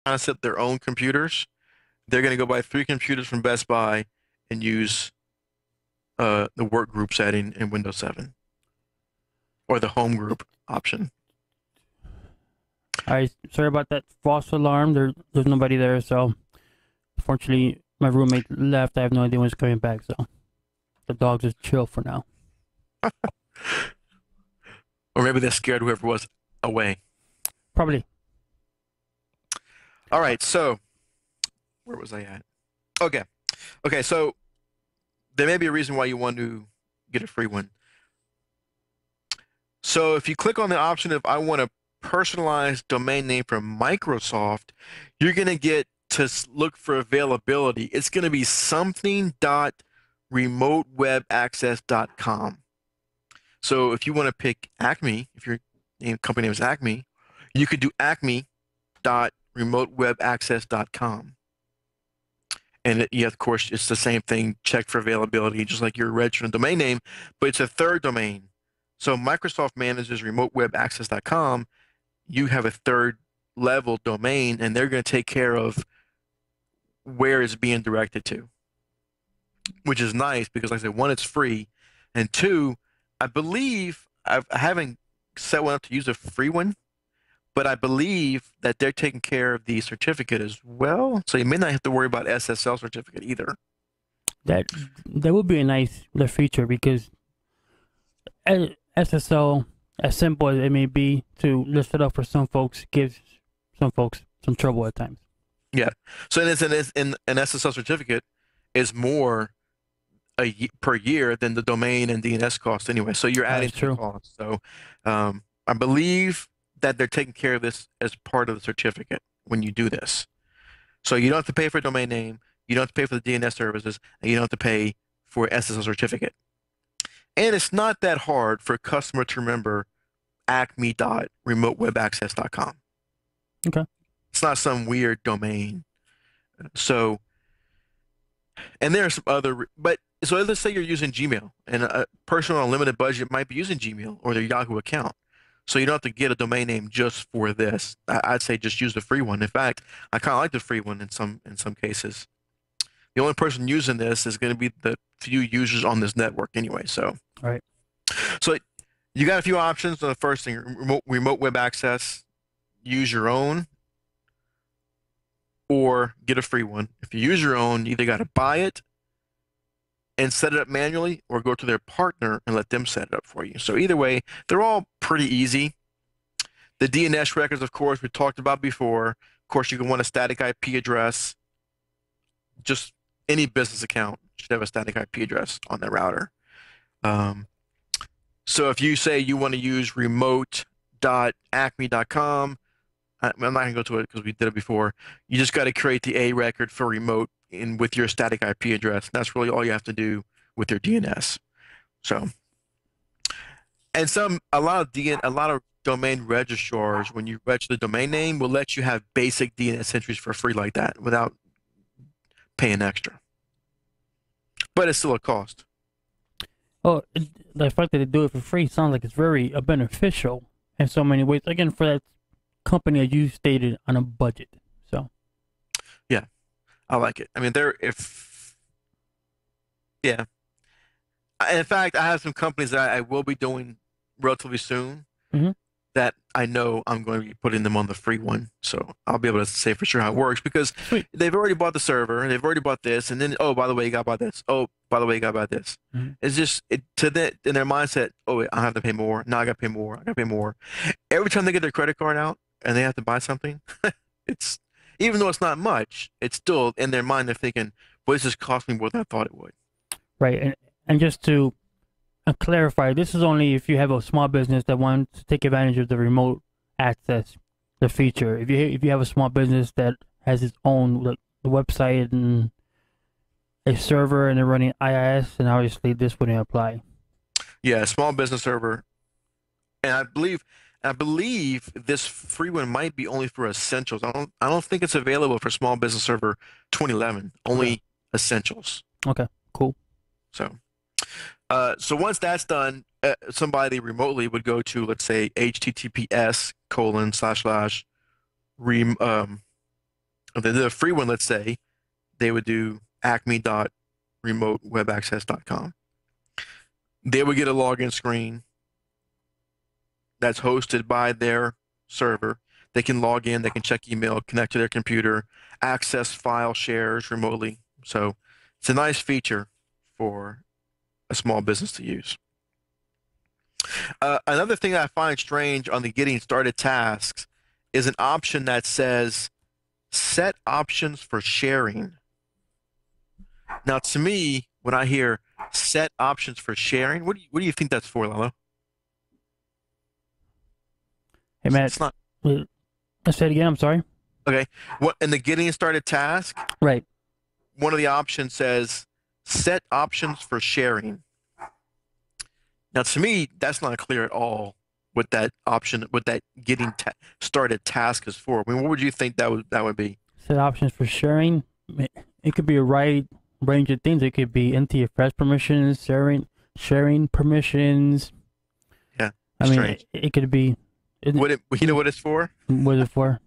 trying to set their own computers, they're going to go buy 3 computers from Best Buy and use the work group setting in Windows 7 or the home group option. All right, sorry about that false alarm. There's nobody there, so fortunately my roommate left. I have no idea when he's coming back, so the dogs just chill for now. Or maybe they scared whoever was away. Probably. All right, so where was I at? Okay. Okay, so there may be a reason why you want to get a free one. So if you click on the option if I want a personalized domain name from Microsoft, you're going to get to look for availability. It's going to be something.remotewebaccess.com. So if you want to pick Acme, if your company name is Acme, you could do acme.remotewebaccess.com. And yeah, of course, it's the same thing. Check for availability, just like your registering domain name, but it's a third domain. So Microsoft manages remotewebaccess.com. You have a third level domain, and they're going to take care of where it's being directed to, which is nice because, like I said, one, it's free, and two, I believe I haven't set one up to use a free one, but I believe that they're taking care of the certificate as well. So you may not have to worry about SSL certificate either. That would be a nice feature because SSL, as simple as it may be to list it up for some folks, gives some folks some trouble at times. Yeah. So in an SSL certificate is more per year than the domain and DNS cost anyway. So you're adding to the cost. So I believe that they're taking care of this as part of the certificate when you do this. So you don't have to pay for a domain name, you don't have to pay for the DNS services, and you don't have to pay for SSL certificate. And it's not that hard for a customer to remember acme.remotewebaccess.com. Okay. It's not some weird domain. So, and there's some other, but so let's say you're using Gmail and a person on a limited budget might be using Gmail or their Yahoo account. So you don't have to get a domain name just for this. I'd say just use the free one. In fact, I kind of like the free one in some cases. The only person using this is going to be the few users on this network anyway. So, all right. So you got a few options. The first thing, remote web access, use your own or get a free one. If you use your own, you either got to buy it and set it up manually or go to their partner and let them set it up for you. So either way, they're all pretty easy. The DNS records, of course, we talked about before. Of course, you can want a static IP address. Just any business account should have a static IP address on their router. So if you say you want to use remote.acme.com, I'm not going to go to it because we did it before. You just got to create the A record for remote with your static IP address. That's really all you have to do with your DNS. So, and a lot of domain registrars, when you register the domain name, will let you have basic DNS entries for free like that without paying extra. But it's still a cost. Oh, the fact that they do it for free sounds like it's very beneficial in so many ways. Again, for that company that you stated on a budget. So, yeah, I like it. I mean, yeah. In fact, I have some companies that I will be doing relatively soon that I know I'm going to be putting them on the free one. So I'll be able to say for sure how it works because they've already bought the server, they've already bought this, and then, oh, by the way, you got to buy this. Oh, by the way, you got to buy this. It's just to that in their mindset, oh, wait, I have to pay more. Now I got to pay more. I got to pay more. Every time they get their credit card out and they have to buy something, it's even though it's not much, it's still in their mind, they're thinking, well, this just cost me more than I thought it would. Right. And just to clarify, this is only if you have a small business that wants to take advantage of the remote access, the feature. If you have a small business that has its own the website and a server and they're running IIS, then obviously this wouldn't apply. Yeah, small business server. And I believe this free one might be only for essentials. I don't think it's available for small business server 2011. Only essentials. Okay, cool. So once that's done, somebody remotely would go to, let's say, https:// If they did a free one, let's say, they would do acme.remotewebaccess.com. They would get a login screen that's hosted by their server. They can log in, they can check email, connect to their computer, access file shares remotely. So it's a nice feature for a small business to use. Another thing I find strange on the getting started tasks is an option that says set options for sharing. Now, to me, when I hear set options for sharing, what do you think that's for, Lalo? Hey, Matt, It's not let's say it again. I'm sorry. okay. What in the getting started task, Right. one of the options says set options for sharing. Now, to me, that's not clear at all what that option, what that getting ta started task is for. I mean, what would you think that would be? Set options for sharing. It could be a wide range of things. It could be NTFS permissions, sharing permissions. Yeah, I mean, strange. it could be. You know what it's for? What is it for?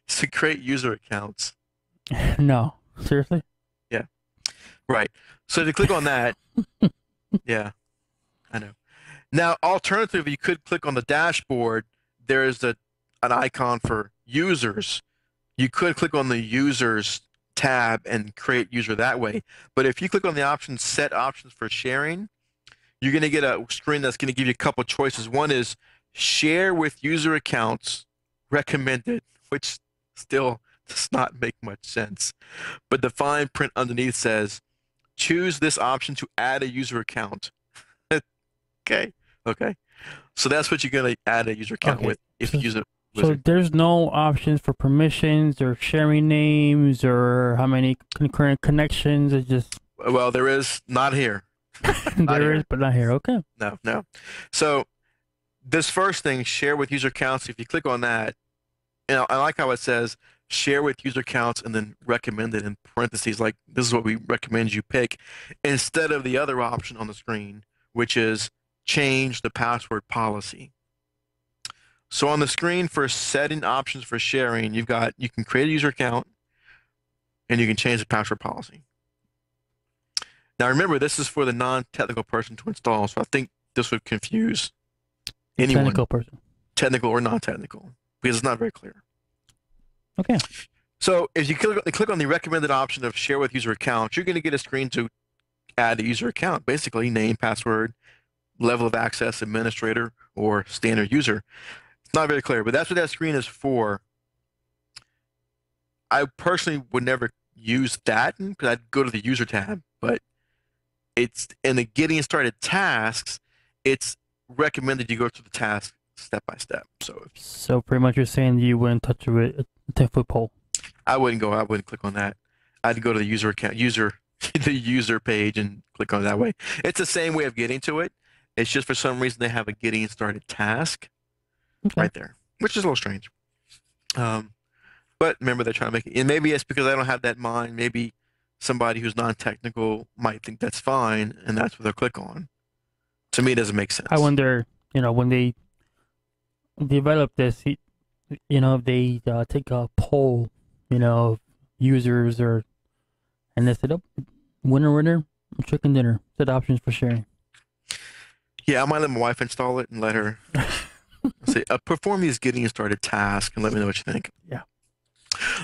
It's to create user accounts. No, seriously. Yeah, right. So to click on that, yeah, I know. Now, alternatively, you could click on the dashboard. There's an icon for users. You could click on the users tab and create user that way. But if you click on the option set options for sharing, you're going to get a screen that's going to give you a couple choices. One is share with user accounts recommended, which still does not make much sense. But the fine print underneath says choose this option to add a user account. Okay. Okay. So that's what you're going to add a user account Okay. with if you use a So wizard. there's no options for permissions or sharing names or how many concurrent connections. It's just Well, there is not here. Not there here. is, but not here. Okay. No, no. So this first thing, share with user accounts, if you click on that, and I like how it says share with user accounts and then recommended in parentheses, like this is what we recommend you pick, instead of the other option on the screen, which is change the password policy. So on the screen for setting options for sharing, you can create a user account and you can change the password policy. Now remember, this is for the non-technical person to install, so I think this would confuse anyone, Technical person. technical or non-technical, because it's not very clear. Okay. So if you click on the recommended option of share with user account, you're going to get a screen to add a user account, basically name, password, level of access, administrator, or standard user. It's not very clear, but that's what that screen is for. I personally would never use that because I'd go to the user tab, but it's in the getting started tasks, it's recommended you go through the task step by step. So pretty much you're saying you wouldn't touch it with a 10-foot pole. I wouldn't click on that. I'd go to the user account, the user page and click on it that way. It's the same way of getting to it. It's just for some reason they have a getting started task Okay. right there, which is a little strange. But remember, they're trying to make it, and maybe it's because I don't have that in mind. Maybe somebody who's non-technical might think that's fine, and that's what they'll click on. To me, it doesn't make sense. I wonder, when they develop this, if they take a poll, of users and they said, oh, winner, chicken dinner, set options for sharing. Yeah, I might let my wife install it and let her say, perform these getting started tasks and let me know what you think. Yeah.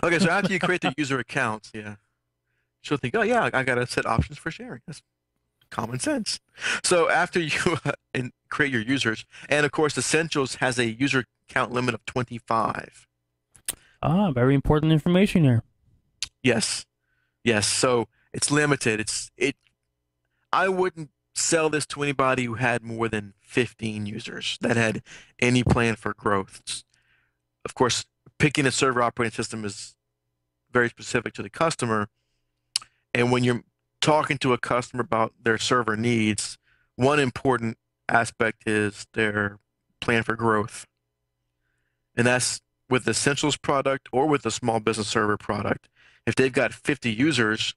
Okay, so after you create the user accounts, yeah, she'll think, oh yeah, I gotta set options for sharing. That's common sense. So after you and create your users, and of course, Essentials has a user count limit of 25. Ah, very important information here. Yes, yes. So it's limited. I wouldn't sell this to anybody who had more than 15 users that had any plan for growth. Of course, picking a server operating system is very specific to the customer. And when you're talking to a customer about their server needs, one important aspect is their plan for growth. And that's with the Essentials product or with the small business server product. If they've got 50 users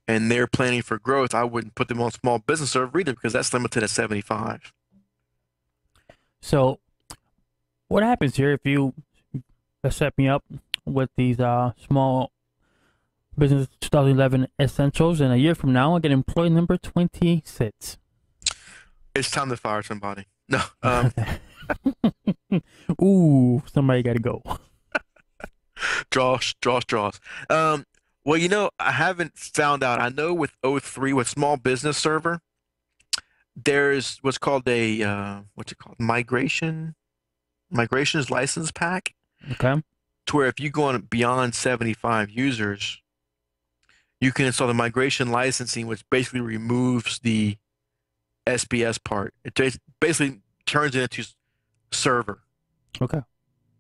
and they're planning for growth, I wouldn't put them on small business server either because that's limited at 75. So what happens here if you set me up with these small business 2011 essentials, and a year from now, I get employee number 26. It's time to fire somebody. No, Ooh, somebody got to go. draws. Um, well, I haven't found out. I know with O3, with small business server, there's what's called a what's it called? Migrations license pack, Okay. to where if you go on beyond 75 users, you can install the migration licensing, which basically removes the SBS part. Basically turns it into server Okay.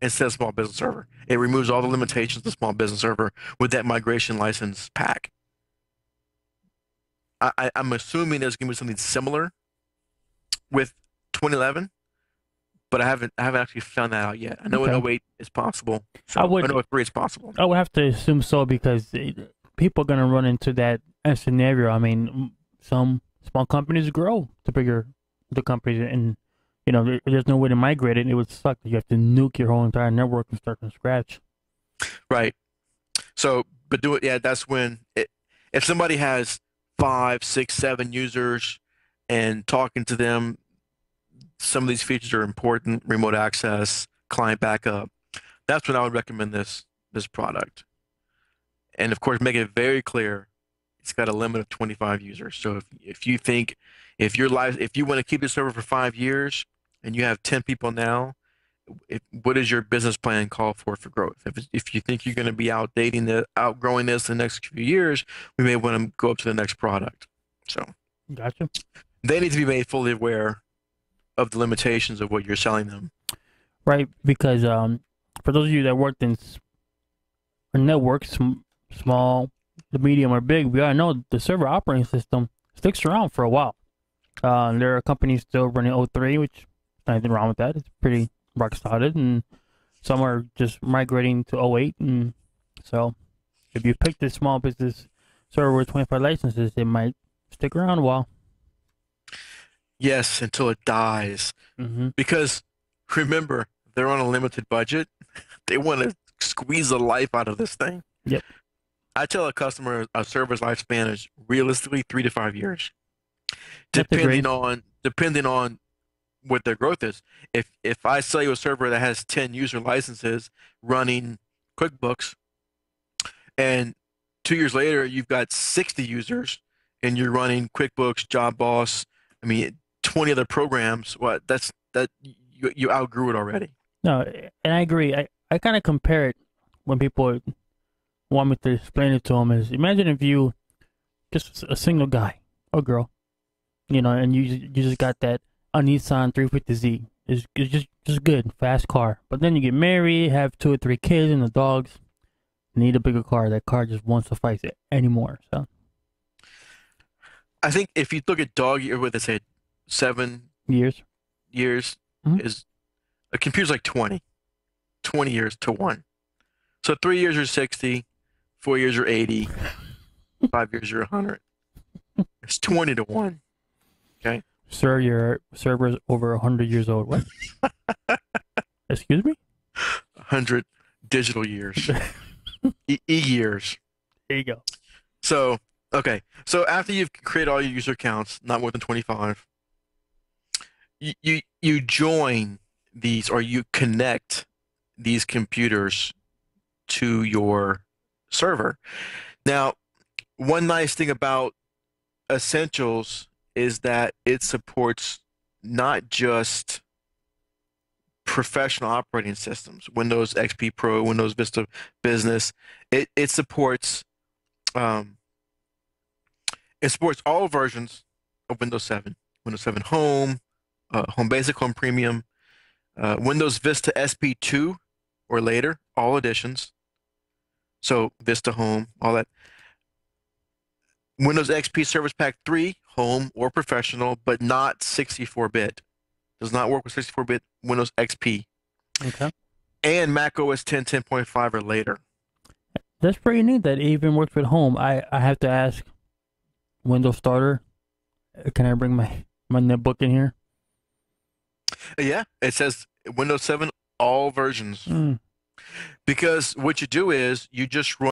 instead of small business server. It removes all the limitations of the small business server with that migration license pack. I'm assuming there's going to be something similar with 2011, but I haven't actually found that out yet. I know in Okay. 08 it's possible. I So I would know 03 it's possible. I would have to assume so because people are gonna run into that scenario. I mean, some small companies grow to bigger the companies, and there's no way to migrate it. It would suck. You have to nuke your whole entire network and start from scratch. Right. So, but do it. Yeah, that's when if somebody has five, six, seven users and talking to them, some of these features are important, remote access, client backup. That's when I would recommend this product. And of course, make it very clear it's got a limit of 25 users. So if you think if you want to keep the server for 5 years and you have 10 people now, what is your business plan call for growth? If you think you're going to be outgrowing this in the next few years, we may want to go up to the next product. So Gotcha. they need to be made fully aware of the limitations of what you're selling them. Right, because for those of you that worked in networks, small, the medium, or big, we all know the server operating system sticks around for a while. There are companies still running O3, which nothing wrong with that. It's pretty rock solid, and some are just migrating to O8. And so, if you pick this small business server with 25 licenses, it might stick around a while. Yes, until it dies. Mm-hmm. Because remember, they're on a limited budget. They want to squeeze the life out of this thing. Yep. I tell a customer a server's lifespan is realistically 3 to 5 years, That's a great. depending on what their growth is. If I sell you a server that has 10 user licenses running QuickBooks, and 2 years later you've got 60 users and you're running QuickBooks, Job Boss, I mean 20 other programs, you outgrew it already. No, and I agree. I kind of compare it when people want me to explain it to them is imagine if you just a single guy or girl, and you just got that a Nissan 350Z. It's just good, fast car. But then you get married, have 2 or 3 kids and the dogs. Need a bigger car. That car just won't suffice it anymore. So I think if you look at dog year, what they say, 7 years. years Mhm. is a computer's like 20 years to one. So 3 years are 60, 4 years are 80, 5 years are 100. It's 20 to one. Okay. Sir, your server's over 100 years old. What? Excuse me? 100 digital years, years. There you go. So, okay. So after you've created all your user accounts, not more than 25, you join these or you connect these computers to your server. Now, one nice thing about Essentials is that it supports not just professional operating systems, Windows XP Pro, Windows Vista Business. It supports um, it supports all versions of Windows 7, Windows 7 Home, Home Basic, Home Premium, Windows Vista SP2 or later, all editions. So Vista Home, all that. Windows XP Service Pack 3, Home or Professional, but not 64-bit. Does not work with 64-bit Windows XP. Okay. And Mac OS 10, 10.5 or later. That's pretty neat that it even works with home. I have to ask Windows Starter. Can I bring my netbook in here? Yeah, it says Windows 7, all versions. Mm. Because what you do is you just run